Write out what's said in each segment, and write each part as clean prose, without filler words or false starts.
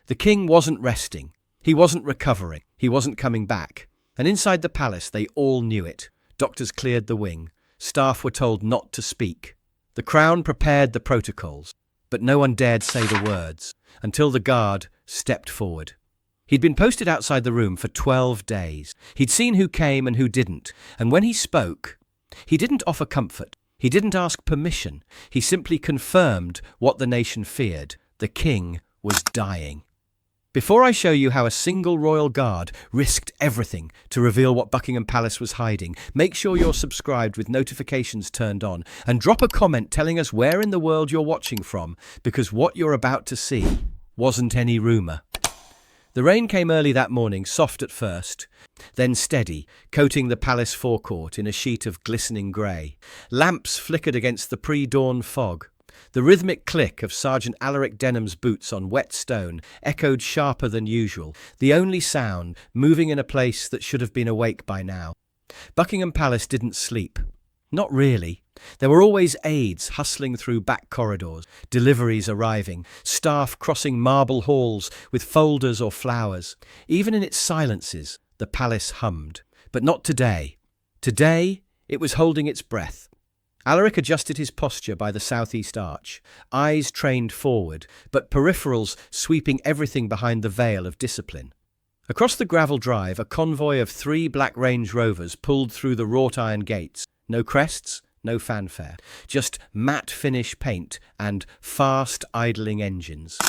The king wasn't resting. He wasn't recovering. He wasn't coming back. And inside the palace, they all knew it. Doctors cleared the wing. Staff were told not to speak. The crown prepared the protocols, but no one dared say the words until the guard stepped forward. He'd been posted outside the room for 12 days. He'd seen who came and who didn't, and when he spoke, he didn't offer comfort. He didn't ask permission. He simply confirmed what the nation feared. The king was dying. Before I show you how a single royal guard risked everything to reveal what Buckingham Palace was hiding, make sure you're subscribed with notifications turned on and drop a comment telling us where in the world you're watching from, because what you're about to see wasn't any rumour. The rain came early that morning, soft at first, then steady, coating the palace forecourt in a sheet of glistening grey. Lamps flickered against the pre-dawn fog. The rhythmic click of Sergeant Alaric Denham's boots on wet stone echoed sharper than usual, the only sound moving in a place that should have been awake by now. Buckingham Palace didn't sleep. Not really. There were always aides hustling through back corridors, deliveries arriving, staff crossing marble halls with folders or flowers. Even in its silences, the palace hummed. But not today. Today, it was holding its breath. Alaric adjusted his posture by the southeast arch, eyes trained forward, but peripherals sweeping everything behind the veil of discipline. Across the gravel drive, a convoy of 3 black Range Rovers pulled through the wrought iron gates. No crests, no fanfare, just matte finish paint and fast idling engines.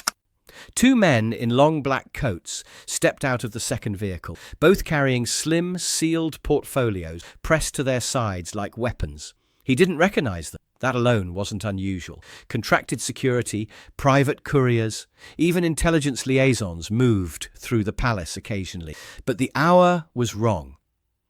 2 men in long black coats stepped out of the second vehicle, both carrying slim, sealed portfolios pressed to their sides like weapons. He didn't recognize them. That alone wasn't unusual. Contracted security, private couriers, even intelligence liaisons moved through the palace occasionally. But the hour was wrong.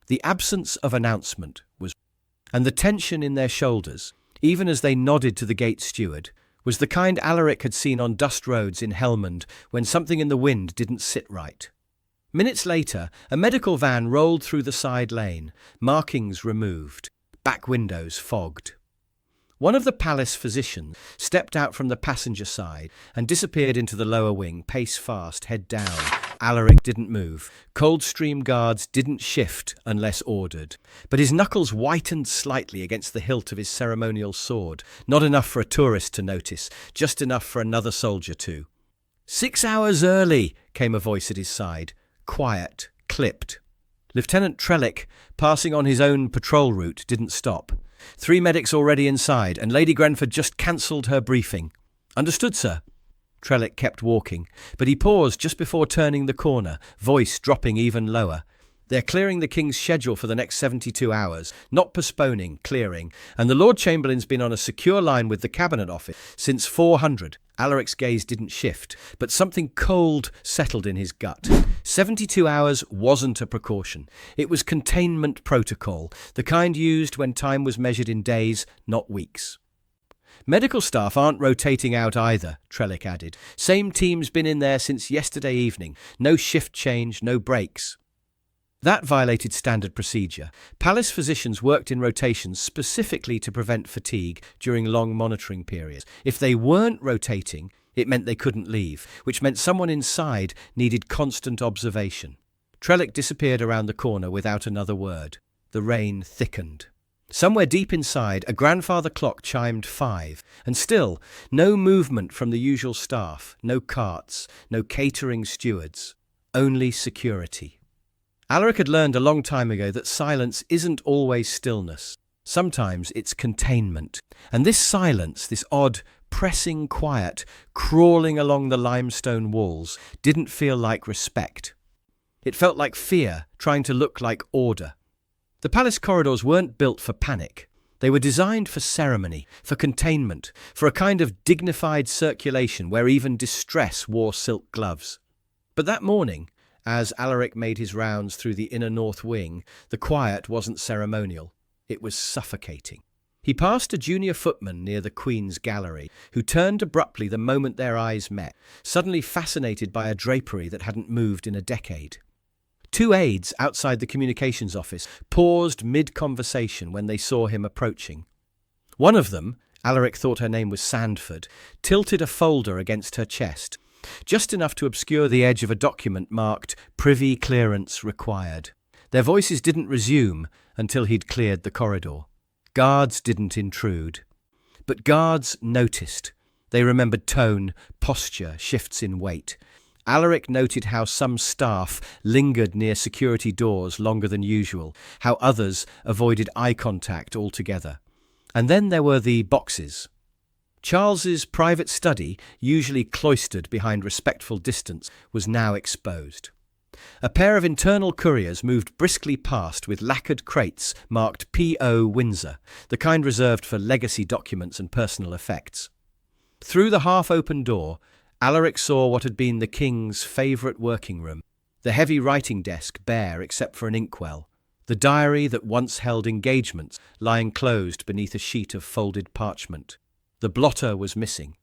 The absence of announcement was wrong. And the tension in their shoulders, even as they nodded to the gate steward, was the kind Alaric had seen on dust roads in Helmond when something in the wind didn't sit right. Minutes later, a medical van rolled through the side lane, markings removed. Back windows fogged. One of the palace physicians stepped out from the passenger side and disappeared into the lower wing, pace fast, head down. Alaric didn't move. Coldstream Guards didn't shift unless ordered. But his knuckles whitened slightly against the hilt of his ceremonial sword. Not enough for a tourist to notice, just enough for another soldier to. 6 hours early, came a voice at his side. Quiet, clipped. Lieutenant Trellick, passing on his own patrol route, didn't stop. 3 medics already inside, and Lady Grenford just cancelled her briefing. Understood, sir. Trellick kept walking, but he paused just before turning the corner, voice dropping even lower. They're clearing the King's schedule for the next 72 hours, not postponing, clearing, and the Lord Chamberlain's been on a secure line with the Cabinet Office since 400. Alaric's gaze didn't shift, but something cold settled in his gut. 72 hours wasn't a precaution. It was containment protocol, the kind used when time was measured in days, not weeks. Medical staff aren't rotating out either, Trellick added. Same team's been in there since yesterday evening. No shift change, no breaks. That violated standard procedure. Palace physicians worked in rotations specifically to prevent fatigue during long monitoring periods. If they weren't rotating, it meant they couldn't leave, which meant someone inside needed constant observation. Trellick disappeared around the corner without another word. The rain thickened. Somewhere deep inside, a grandfather clock chimed 5, and still no movement from the usual staff, no carts, no catering stewards, only security. Alaric had learned a long time ago that silence isn't always stillness. Sometimes it's containment. And this silence, this odd, pressing quiet, crawling along the limestone walls, didn't feel like respect. It felt like fear, trying to look like order. The palace corridors weren't built for panic. They were designed for ceremony, for containment, for a kind of dignified circulation where even distress wore silk gloves. But that morning, as Alaric made his rounds through the inner north wing, the quiet wasn't ceremonial. It was suffocating. He passed a junior footman near the Queen's gallery, who turned abruptly the moment their eyes met, suddenly fascinated by a drapery that hadn't moved in a decade. 2 aides outside the communications office paused mid-conversation when they saw him approaching. One of them, Alaric thought her name was Sandford, tilted a folder against her chest. just enough to obscure the edge of a document marked "Privy Clearance Required." Their voices didn't resume until he'd cleared the corridor. Guards didn't intrude. But guards noticed. They remembered tone, posture, shifts in weight. Alaric noted how some staff lingered near security doors longer than usual, how others avoided eye contact altogether. And then there were the boxes. Charles's private study, usually cloistered behind respectful distance, was now exposed. A pair of internal couriers moved briskly past with lacquered crates marked P.O. Windsor, the kind reserved for legacy documents and personal effects. Through the half-open door, Alaric saw what had been the king's favourite working room, the heavy writing desk bare except for an inkwell, the diary that once held engagements lying closed beneath a sheet of folded parchment. The blotter was missing.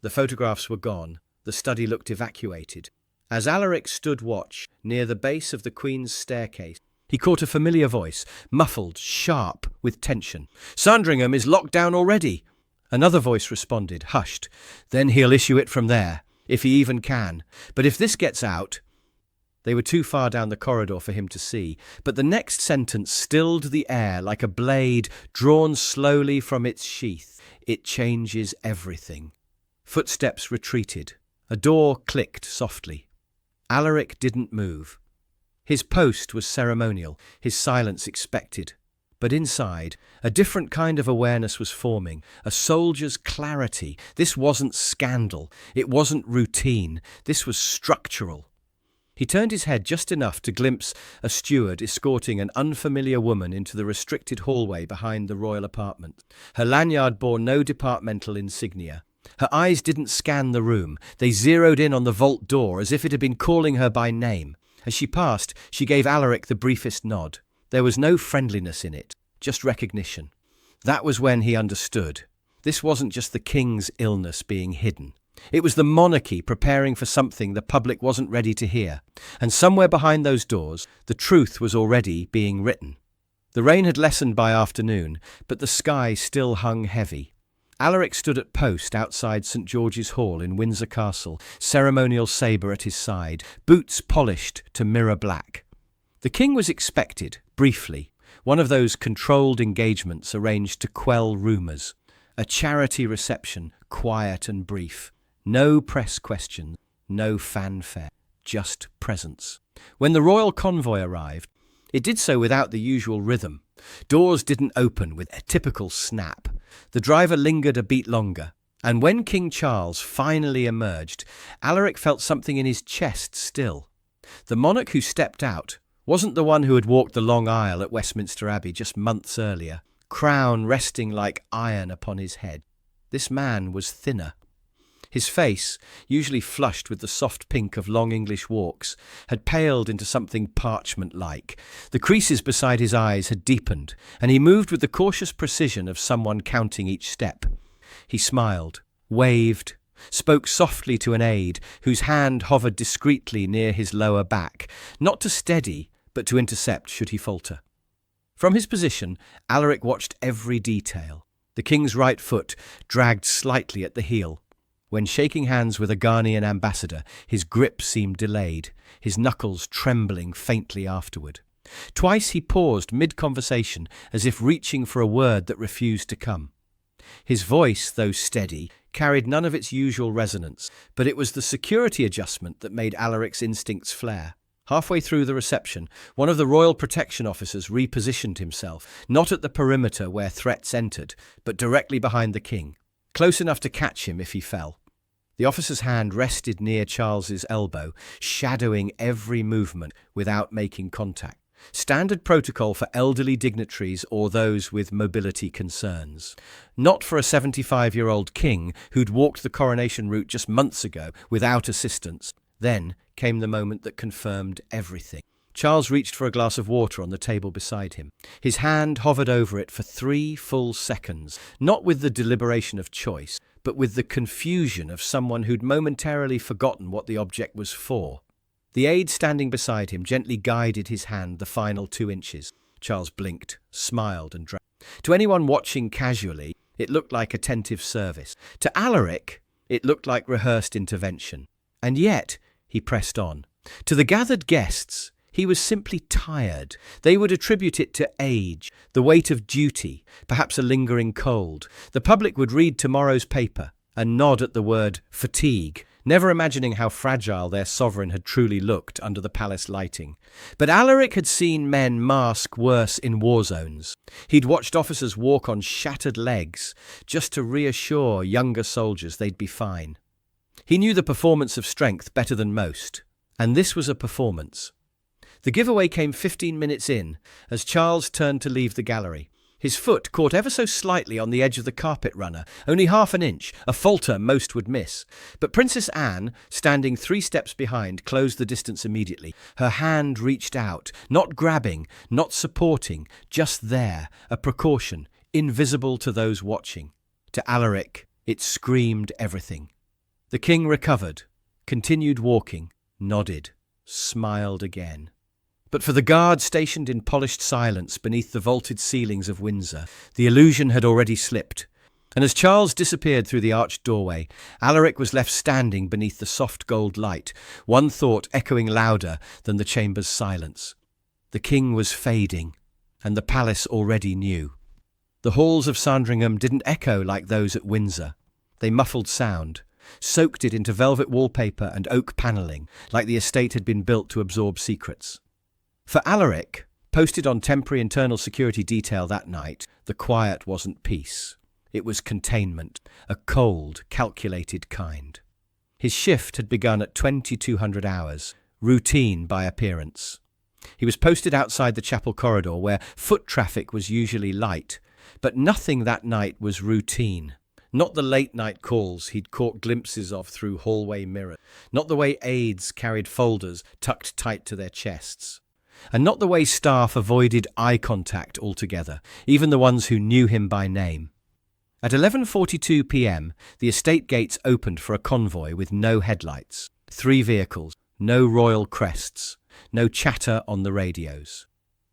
The photographs were gone. The study looked evacuated. As Alaric stood watch near the base of the Queen's staircase, he caught a familiar voice, muffled, sharp, with tension. "Sandringham is locked down already." Another voice responded, hushed. "Then he'll issue it from there, if he even can. But if this gets out—" They were too far down the corridor for him to see, but the next sentence stilled the air like a blade drawn slowly from its sheath. "It changes everything." Footsteps retreated. A door clicked softly. Alaric didn't move. His post was ceremonial, his silence expected. But inside, a different kind of awareness was forming, a soldier's clarity. This wasn't scandal. It wasn't routine. This was structural. He turned his head just enough to glimpse a steward escorting an unfamiliar woman into the restricted hallway behind the royal apartment. Her lanyard bore no departmental insignia. Her eyes didn't scan the room. They zeroed in on the vault door as if it had been calling her by name. As she passed, she gave Alaric the briefest nod. There was no friendliness in it, just recognition. That was when he understood. This wasn't just the king's illness being hidden. It was the monarchy preparing for something the public wasn't ready to hear. And somewhere behind those doors, the truth was already being written. The rain had lessened by afternoon, but the sky still hung heavy. Alaric stood at post outside St. George's Hall in Windsor Castle, ceremonial sabre at his side, boots polished to mirror black. The king was expected, briefly, one of those controlled engagements arranged to quell rumours. A charity reception, quiet and brief. No press questions, no fanfare, just presence. When the royal convoy arrived, it did so without the usual rhythm. Doors didn't open with a typical snap. The driver lingered a beat longer, and when King Charles finally emerged, Alaric felt something in his chest still. The monarch who stepped out wasn't the one who had walked the long aisle at Westminster Abbey just months earlier, crown resting like iron upon his head. This man was thinner. His face, usually flushed with the soft pink of long English walks, had paled into something parchment-like. The creases beside his eyes had deepened, and he moved with the cautious precision of someone counting each step. He smiled, waved, spoke softly to an aide whose hand hovered discreetly near his lower back, not to steady, but to intercept should he falter. From his position, Alaric watched every detail. The king's right foot dragged slightly at the heel. When shaking hands with a Ghanaian ambassador, his grip seemed delayed, his knuckles trembling faintly afterward. Twice he paused mid-conversation, as if reaching for a word that refused to come. His voice, though steady, carried none of its usual resonance, but it was the security adjustment that made Alaric's instincts flare. Halfway through the reception, one of the royal protection officers repositioned himself, not at the perimeter where threats entered, but directly behind the king, close enough to catch him if he fell. The officer's hand rested near Charles's elbow, shadowing every movement without making contact. Standard protocol for elderly dignitaries or those with mobility concerns. Not for a 75-year-old king who'd walked the coronation route just months ago without assistance. Then came the moment that confirmed everything. Charles reached for a glass of water on the table beside him. His hand hovered over it for 3 full seconds, not with the deliberation of choice, but with the confusion of someone who'd momentarily forgotten what the object was for. The aide standing beside him gently guided his hand the final 2 inches. Charles blinked, smiled and drank. To anyone watching casually, it looked like attentive service. To Alaric, it looked like rehearsed intervention. And yet, he pressed on. To the gathered guests, he was simply tired. They would attribute it to age, the weight of duty, perhaps a lingering cold. The public would read tomorrow's paper and nod at the word fatigue, never imagining how fragile their sovereign had truly looked under the palace lighting. But Alaric had seen men mask worse in war zones. He'd watched officers walk on shattered legs just to reassure younger soldiers they'd be fine. He knew the performance of strength better than most, and this was a performance. The giveaway came 15 minutes in, as Charles turned to leave the gallery. His foot caught ever so slightly on the edge of the carpet runner, only half an inch, a falter most would miss. But Princess Anne, standing 3 steps behind, closed the distance immediately. Her hand reached out, not grabbing, not supporting, just there, a precaution, invisible to those watching. To Alaric, it screamed everything. The king recovered, continued walking, nodded, smiled again. But for the guard stationed in polished silence beneath the vaulted ceilings of Windsor, the illusion had already slipped. And as Charles disappeared through the arched doorway, Alaric was left standing beneath the soft gold light, one thought echoing louder than the chamber's silence. The king was fading, and the palace already knew. The halls of Sandringham didn't echo like those at Windsor. They muffled sound, soaked it into velvet wallpaper and oak panelling, like the estate had been built to absorb secrets. For Alaric, posted on temporary internal security detail that night, the quiet wasn't peace. It was containment, a cold, calculated kind. His shift had begun at 2200 hours, routine by appearance. He was posted outside the chapel corridor where foot traffic was usually light, but nothing that night was routine. Not the late-night calls he'd caught glimpses of through hallway mirrors, not the way aides carried folders tucked tight to their chests. And not the way staff avoided eye contact altogether, even the ones who knew him by name. At 11:42 p.m, the estate gates opened for a convoy with no headlights, 3 vehicles, no royal crests, no chatter on the radios.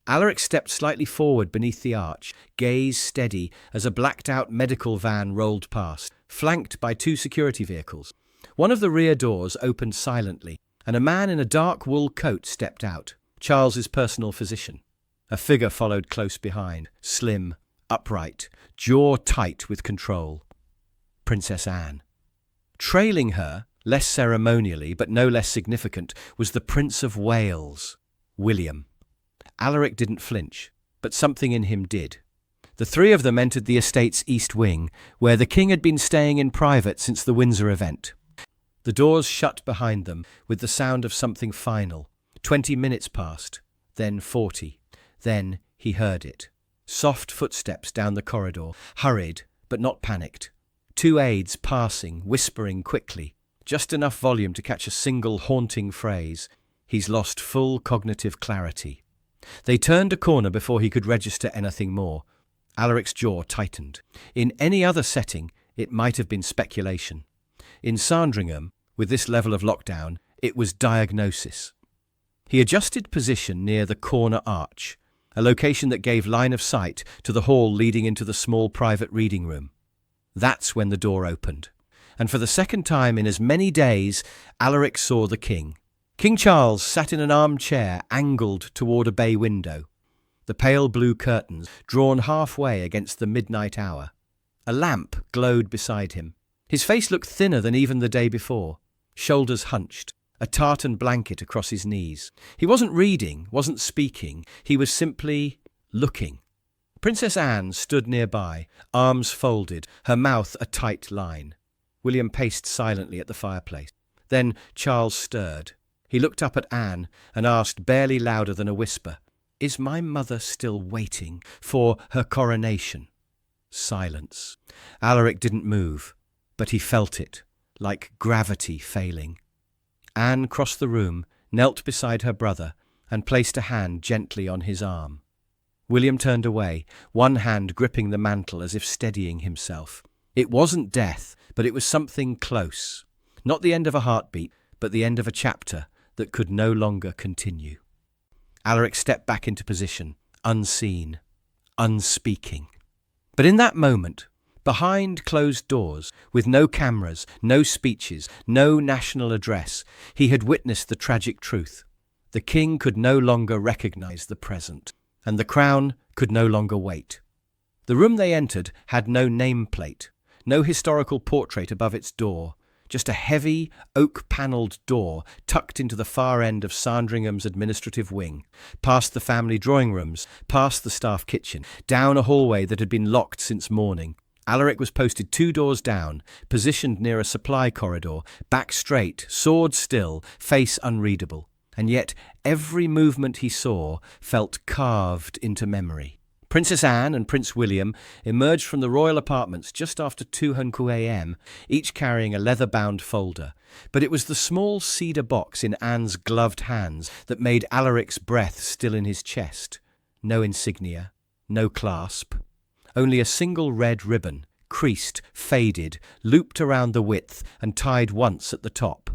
Alaric stepped slightly forward beneath the arch, gaze steady as a blacked-out medical van rolled past, flanked by 2 security vehicles. One of the rear doors opened silently, and a man in a dark wool coat stepped out. Charles's personal physician. A figure followed close behind, slim, upright, jaw tight with control. Princess Anne. Trailing her, less ceremonially but no less significant, was the Prince of Wales, William. Alaric didn't flinch, but something in him did. The 3 of them entered the estate's east wing, where the king had been staying in private since the Windsor event. The doors shut behind them with the sound of something final. 20 minutes passed, then 40. Then he heard it. Soft footsteps down the corridor, hurried, but not panicked. 2 aides passing, whispering quickly, just enough volume to catch a single haunting phrase. He's lost full cognitive clarity. They turned a corner before he could register anything more. Alaric's jaw tightened. In any other setting, it might have been speculation. In Sandringham, with this level of lockdown, it was diagnosis. He adjusted position near the corner arch, a location that gave line of sight to the hall leading into the small private reading room. That's when the door opened. And for the second time in as many days, Alaric saw the king. King Charles sat in an armchair angled toward a bay window, the pale blue curtains drawn halfway against the midnight hour. A lamp glowed beside him. His face looked thinner than even the day before, shoulders hunched, a tartan blanket across his knees. He wasn't reading, wasn't speaking, he was simply looking. Princess Anne stood nearby, arms folded, her mouth a tight line. William paced silently at the fireplace. Then Charles stirred. He looked up at Anne and asked, barely louder than a whisper, "Is my mother still waiting for her coronation?" Silence. Alaric didn't move, but he felt it, like gravity failing. Anne crossed the room, knelt beside her brother, and placed a hand gently on his arm. William turned away, one hand gripping the mantle as if steadying himself. It wasn't death, but it was something close. Not the end of a heartbeat, but the end of a chapter that could no longer continue. Alaric stepped back into position, unseen, unspeaking. But in that moment, Behind closed doors, with no cameras, no speeches, no national address, he had witnessed the tragic truth. The king could no longer recognize the present, and the crown could no longer wait. The room they entered had no nameplate, no historical portrait above its door, just a heavy, oak-panelled door tucked into the far end of Sandringham's administrative wing, past the family drawing rooms, past the staff kitchen, down a hallway that had been locked since morning. Alaric was posted 2 doors down, positioned near a supply corridor, back straight, sword still, face unreadable. And yet every movement he saw felt carved into memory. Princess Anne and Prince William emerged from the royal apartments just after 2 a.m., each carrying a leather-bound folder. But it was the small cedar box in Anne's gloved hands that made Alaric's breath still in his chest. No insignia, no clasp. Only a single red ribbon, creased, faded, looped around the width and tied once at the top.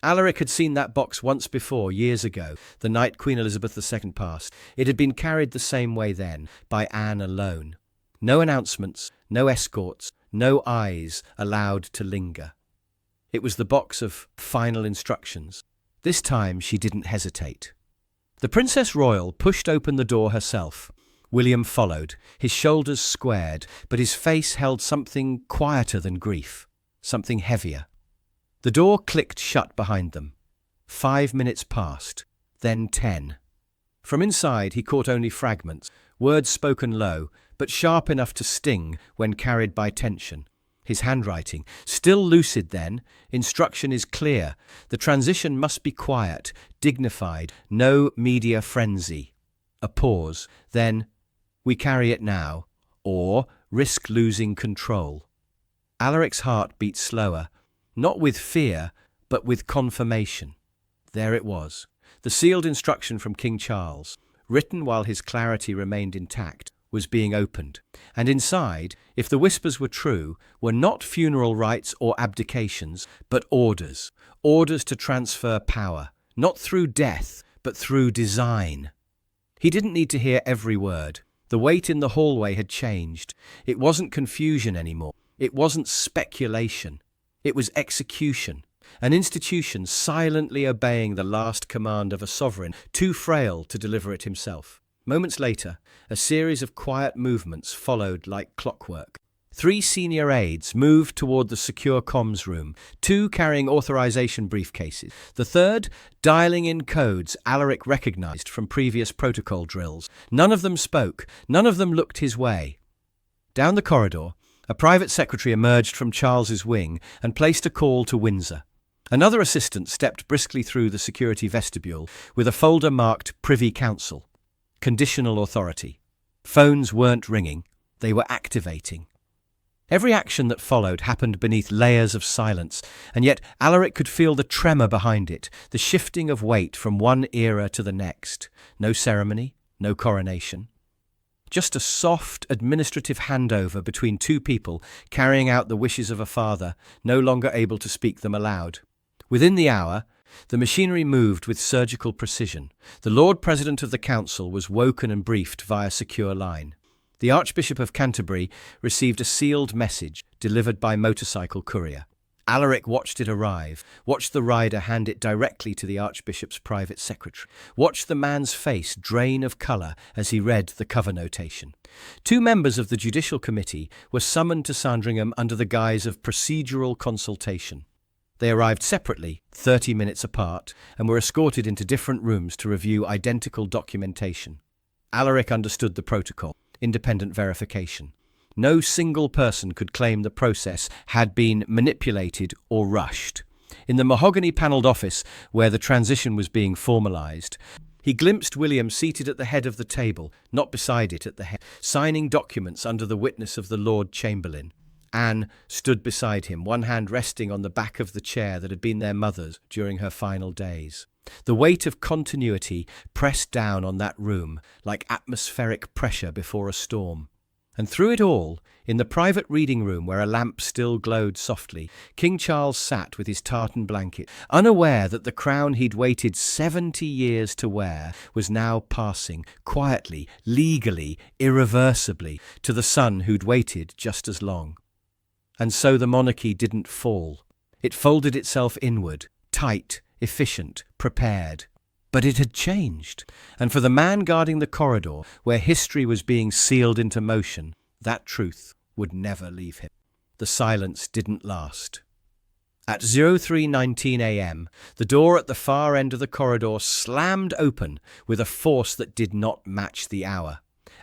Alaric had seen that box once before, years ago, the night Queen Elizabeth II passed. It had been carried the same way then, by Anne alone. No announcements, no escorts, no eyes allowed to linger. It was the box of final instructions. This time she didn't hesitate. The Princess Royal pushed open the door herself. William followed, his shoulders squared, but his face held something quieter than grief, something heavier. The door clicked shut behind them. 5 minutes passed, then 10. From inside he caught only fragments, words spoken low, but sharp enough to sting when carried by tension. His handwriting, still lucid then, instruction is clear. The transition must be quiet, dignified, no media frenzy. A pause, then, we carry it now, or risk losing control. Alaric's heart beat slower. Not with fear, but with confirmation. There it was, the sealed instruction from King Charles, written while his clarity remained intact, was being opened. And inside, if the whispers were true, were not funeral rites or abdications, but orders. Orders to transfer power, not through death, but through design. He didn't need to hear every word. The weight in the hallway had changed. It wasn't confusion anymore. It wasn't speculation. It was execution, an institution silently obeying the last command of a sovereign, too frail to deliver it himself. Moments later, a series of quiet movements followed like clockwork. 3 senior aides moved toward the secure comms room, 2 carrying authorization briefcases, the third dialing in codes Alaric recognized from previous protocol drills. None of them spoke, none of them looked his way. Down the corridor, a private secretary emerged from Charles's wing and placed a call to Windsor. Another assistant stepped briskly through the security vestibule with a folder marked Privy Council. Conditional authority. Phones weren't ringing, they were activating. Every action that followed happened beneath layers of silence, and yet Alaric could feel the tremor behind it, the shifting of weight from one era to the next. No ceremony, no coronation. Just a soft, administrative handover between 2 people carrying out the wishes of a father, no longer able to speak them aloud. Within the hour, the machinery moved with surgical precision. The Lord President of the Council was woken and briefed via secure line. The Archbishop of Canterbury received a sealed message delivered by motorcycle courier. Alaric watched it arrive, watched the rider hand it directly to the Archbishop's private secretary, watched the man's face drain of colour as he read the cover notation. 2 members of the Judicial Committee were summoned to Sandringham under the guise of procedural consultation. They arrived separately, 30 minutes apart, and were escorted into different rooms to review identical documentation. Alaric understood the protocol, independent verification. No single person could claim the process had been manipulated or rushed. In the mahogany-panelled office where the transition was being formalised, he glimpsed William seated at the head of the table, not beside it at the head, signing documents under the witness of the Lord Chamberlain. Anne stood beside him, one hand resting on the back of the chair that had been their mother's during her final days. The weight of continuity pressed down on that room like atmospheric pressure before a storm. And through it all, in the private reading room where a lamp still glowed softly, King Charles sat with his tartan blanket, unaware that the crown he'd waited 70 years to wear was now passing, quietly, legally, irreversibly, to the son who'd waited just as long. And so the monarchy didn't fall. It folded itself inward, tight, efficient, prepared. But it had changed, and for the man guarding the corridor, where history was being sealed into motion, that truth would never leave him. The silence didn't last. At 03:19 a.m., the door at the far end of the corridor slammed open with a force that did not match the hour.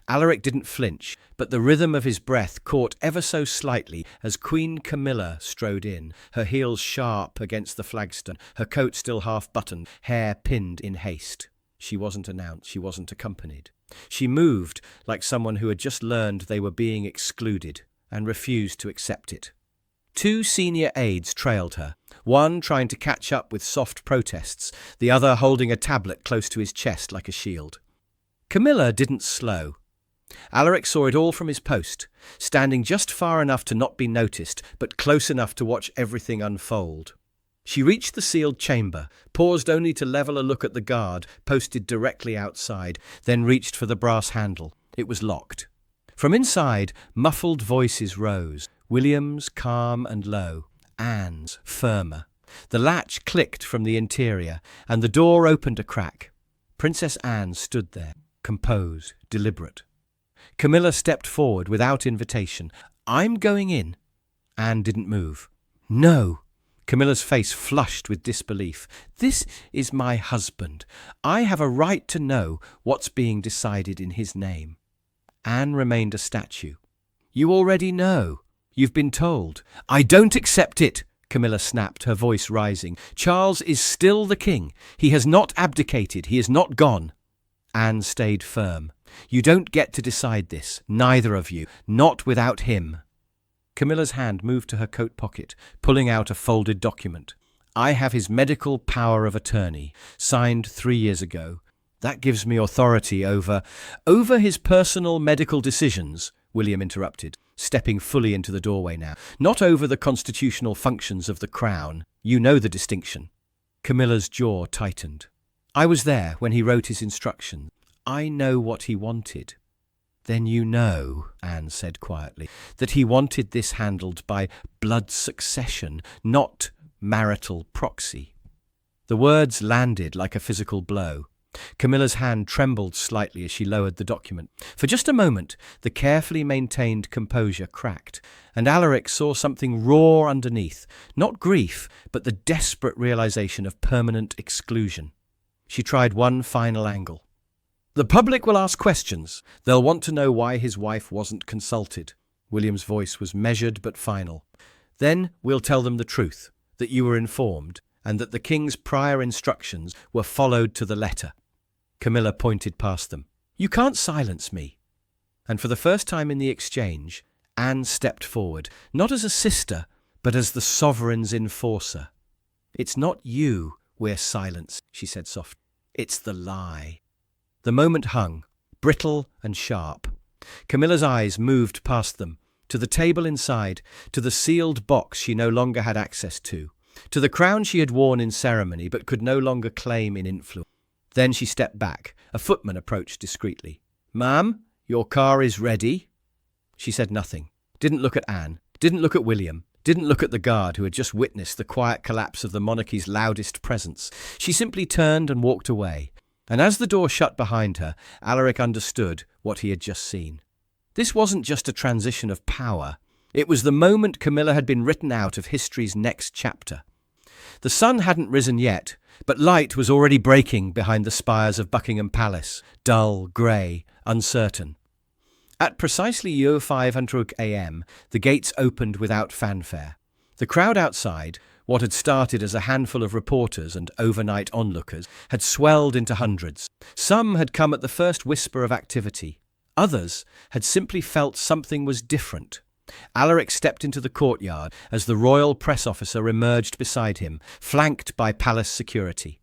Alaric didn't flinch, but the rhythm of his breath caught ever so slightly as Queen Camilla strode in, her heels sharp against the flagstone, her coat still half-buttoned, hair pinned in haste. She wasn't announced, she wasn't accompanied. She moved like someone who had just learned they were being excluded and refused to accept it. 2 senior aides trailed her, one trying to catch up with soft protests, the other holding a tablet close to his chest like a shield. Camilla didn't slow. Alaric saw it all from his post, standing just far enough to not be noticed, but close enough to watch everything unfold. She reached the sealed chamber, paused only to level a look at the guard posted directly outside, then reached for the brass handle. It was locked. From inside, muffled voices rose, William's calm and low, Anne's firmer. The latch clicked from the interior, and the door opened a crack. Princess Anne stood there, composed, deliberate. Camilla stepped forward without invitation. "I'm going in." Anne didn't move. "No." Camilla's face flushed with disbelief. "This is my husband. I have a right to know what's being decided in his name." Anne remained a statue. "You already know. You've been told." "I don't accept it," Camilla snapped, her voice rising. "Charles is still the king. He has not abdicated. He is not gone." Anne stayed firm. "You don't get to decide this, neither of you, not without him." Camilla's hand moved to her coat pocket, pulling out a folded document. "I have his medical power of attorney, signed 3 years ago. That gives me authority over his personal medical decisions," William interrupted, stepping fully into the doorway now. "Not over the constitutional functions of the crown. You know the distinction." Camilla's jaw tightened. "I was there when he wrote his instructions. I know what he wanted." "Then you know," Anne said quietly, "that he wanted this handled by blood succession, not marital proxy." The words landed like a physical blow. Camilla's hand trembled slightly as she lowered the document. For just a moment, the carefully maintained composure cracked, and Alaric saw something roar underneath, not grief, but the desperate realization of permanent exclusion. She tried one final angle. "The public will ask questions. They'll want to know why his wife wasn't consulted." William's voice was measured but final. "Then we'll tell them the truth, that you were informed, and that the king's prior instructions were followed to the letter." Camilla pointed past them. "You can't silence me." And for the first time in the exchange, Anne stepped forward, not as a sister, but as the sovereign's enforcer. "It's not you we're silenced," she said softly. "It's the lie." The moment hung, brittle and sharp. Camilla's eyes moved past them, to the table inside, to the sealed box she no longer had access to the crown she had worn in ceremony but could no longer claim in influence. Then she stepped back. A footman approached discreetly. "Ma'am, your car is ready." She said nothing, didn't look at Anne, didn't look at William, didn't look at the guard who had just witnessed the quiet collapse of the monarchy's loudest presence. She simply turned and walked away. And as the door shut behind her, Alaric understood what he had just seen. This wasn't just a transition of power. It was the moment Camilla had been written out of history's next chapter. The sun hadn't risen yet, but light was already breaking behind the spires of Buckingham Palace, dull, grey, uncertain. At precisely 0500 a.m., the gates opened without fanfare. The crowd outside, what had started as a handful of reporters and overnight onlookers, had swelled into hundreds. Some had come at the first whisper of activity. Others had simply felt something was different. Alaric stepped into the courtyard as the royal press officer emerged beside him, flanked by palace security.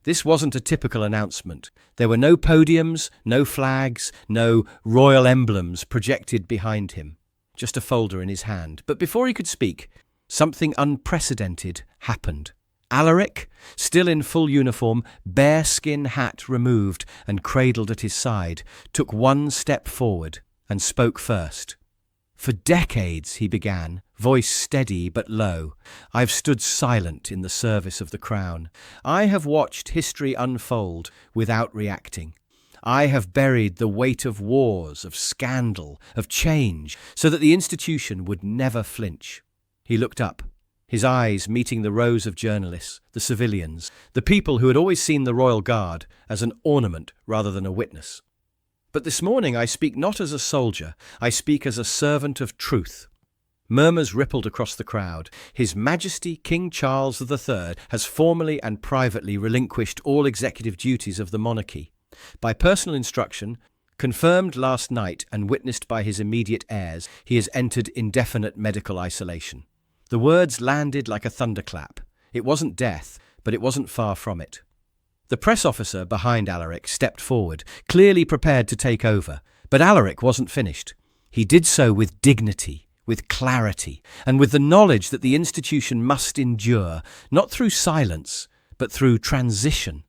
This wasn't a typical announcement. There were no podiums, no flags, no royal emblems projected behind him. Just a folder in his hand. But before he could speak, something unprecedented happened. Alaric, still in full uniform, bearskin hat removed and cradled at his side, took one step forward and spoke first. "For decades," he began, voice steady but low. "I've stood silent in the service of the crown. I have watched history unfold without reacting. I have buried the weight of wars, of scandal, of change, so that the institution would never flinch." He looked up, his eyes meeting the rows of journalists, the civilians, the people who had always seen the Royal Guard as an ornament rather than a witness. "But this morning I speak not as a soldier, I speak as a servant of truth." Murmurs rippled across the crowd. "His Majesty King Charles III has formally and privately relinquished all executive duties of the monarchy. By personal instruction, confirmed last night and witnessed by his immediate heirs, he has entered indefinite medical isolation." The words landed like a thunderclap. It wasn't death, but it wasn't far from it. The press officer behind Alaric stepped forward, clearly prepared to take over. But Alaric wasn't finished. He did so with dignity, with clarity, and with the knowledge that the institution must endure, not through silence, but through transition.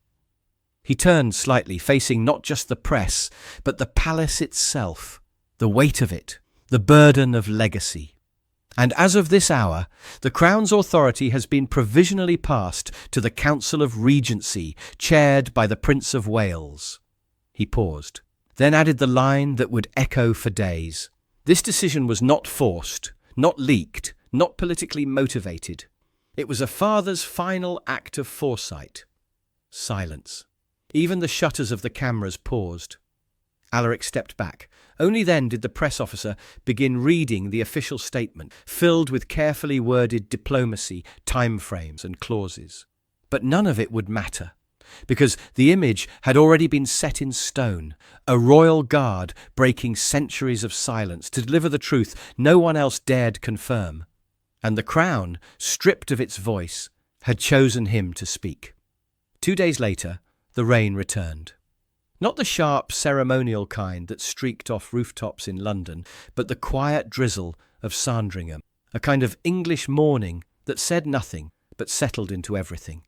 He turned slightly, facing not just the press, but the palace itself, the weight of it, the burden of legacy. "And as of this hour, the Crown's authority has been provisionally passed to the Council of Regency, chaired by the Prince of Wales." He paused, then added the line that would echo for days. This decision was not forced, not leaked, not politically motivated. It was a father's final act of foresight. Silence. Even the shutters of the cameras paused. Alaric stepped back. Only then did the press officer begin reading the official statement, filled with carefully worded diplomacy, timeframes and clauses. But none of it would matter, because the image had already been set in stone, a royal guard breaking centuries of silence to deliver the truth no one else dared confirm. And the crown, stripped of its voice, had chosen him to speak. 2 days later, the rain returned. Not the sharp, ceremonial kind that streaked off rooftops in London, but the quiet drizzle of Sandringham, a kind of English morning that said nothing but settled into everything.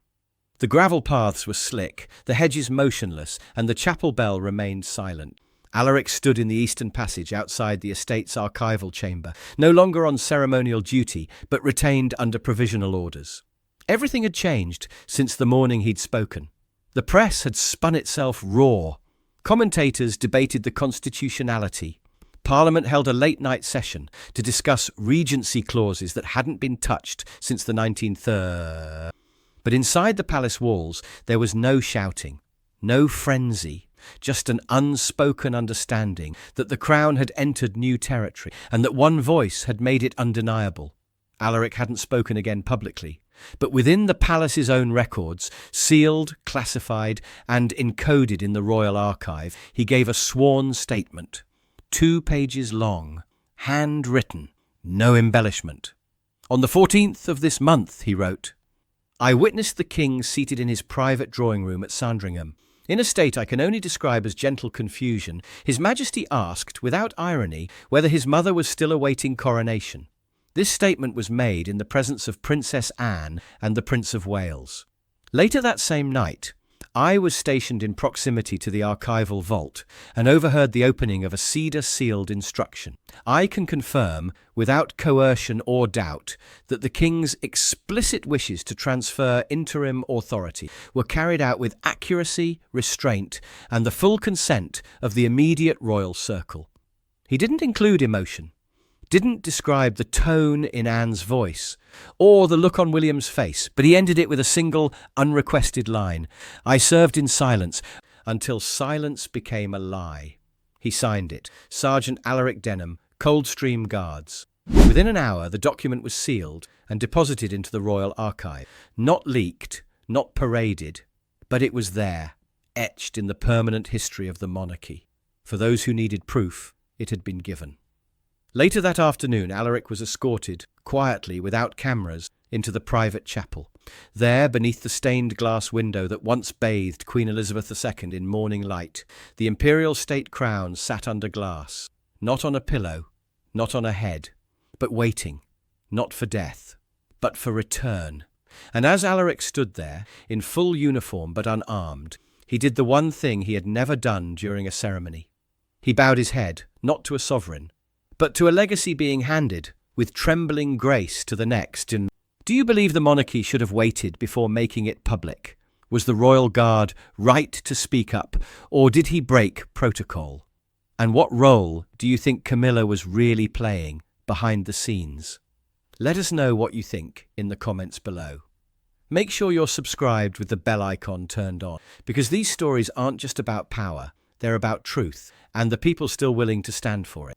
The gravel paths were slick, the hedges motionless, and the chapel bell remained silent. Alaric stood in the eastern passage outside the estate's archival chamber, no longer on ceremonial duty, but retained under provisional orders. Everything had changed since the morning he'd spoken. The press had spun itself raw. Commentators debated the constitutionality. Parliament held a late-night session to discuss regency clauses that hadn't been touched since the 1930s. But inside the palace walls, there was no shouting, no frenzy, just an unspoken understanding that the crown had entered new territory and that one voice had made it undeniable. Alaric hadn't spoken again publicly, but within the palace's own records, sealed, classified, and encoded in the royal archive, he gave a sworn statement, 2 pages long, handwritten, no embellishment. "On the 14th of this month," he wrote, "I witnessed the king seated in his private drawing room at Sandringham. In a state I can only describe as gentle confusion, His Majesty asked, without irony, whether his mother was still awaiting coronation. This statement was made in the presence of Princess Anne and the Prince of Wales. Later that same night, I was stationed in proximity to the archival vault and overheard the opening of a cedar-sealed instruction. I can confirm, without coercion or doubt, that the King's explicit wishes to transfer interim authority were carried out with accuracy, restraint, and the full consent of the immediate royal circle." He didn't include emotion, didn't describe the tone in Anne's voice or the look on William's face, but he ended it with a single, unrequested line. "I served in silence until silence became a lie." He signed it, Sergeant Alaric Denham, Coldstream Guards. Within an hour, the document was sealed and deposited into the royal archive. Not leaked, not paraded, but it was there, etched in the permanent history of the monarchy. For those who needed proof, it had been given. Later that afternoon, Alaric was escorted, quietly, without cameras, into the private chapel. There, beneath the stained glass window that once bathed Queen Elizabeth II in morning light, the imperial state crown sat under glass, not on a pillow, not on a head, but waiting, not for death, but for return. And as Alaric stood there, in full uniform but unarmed, he did the one thing he had never done during a ceremony. He bowed his head, not to a sovereign, but to a legacy being handed, with trembling grace to the next. And do you believe the monarchy should have waited before making it public? Was the royal guard right to speak up, or did he break protocol? And what role do you think Camilla was really playing behind the scenes? Let us know what you think in the comments below. Make sure you're subscribed with the bell icon turned on, because these stories aren't just about power, they're about truth, and the people still willing to stand for it.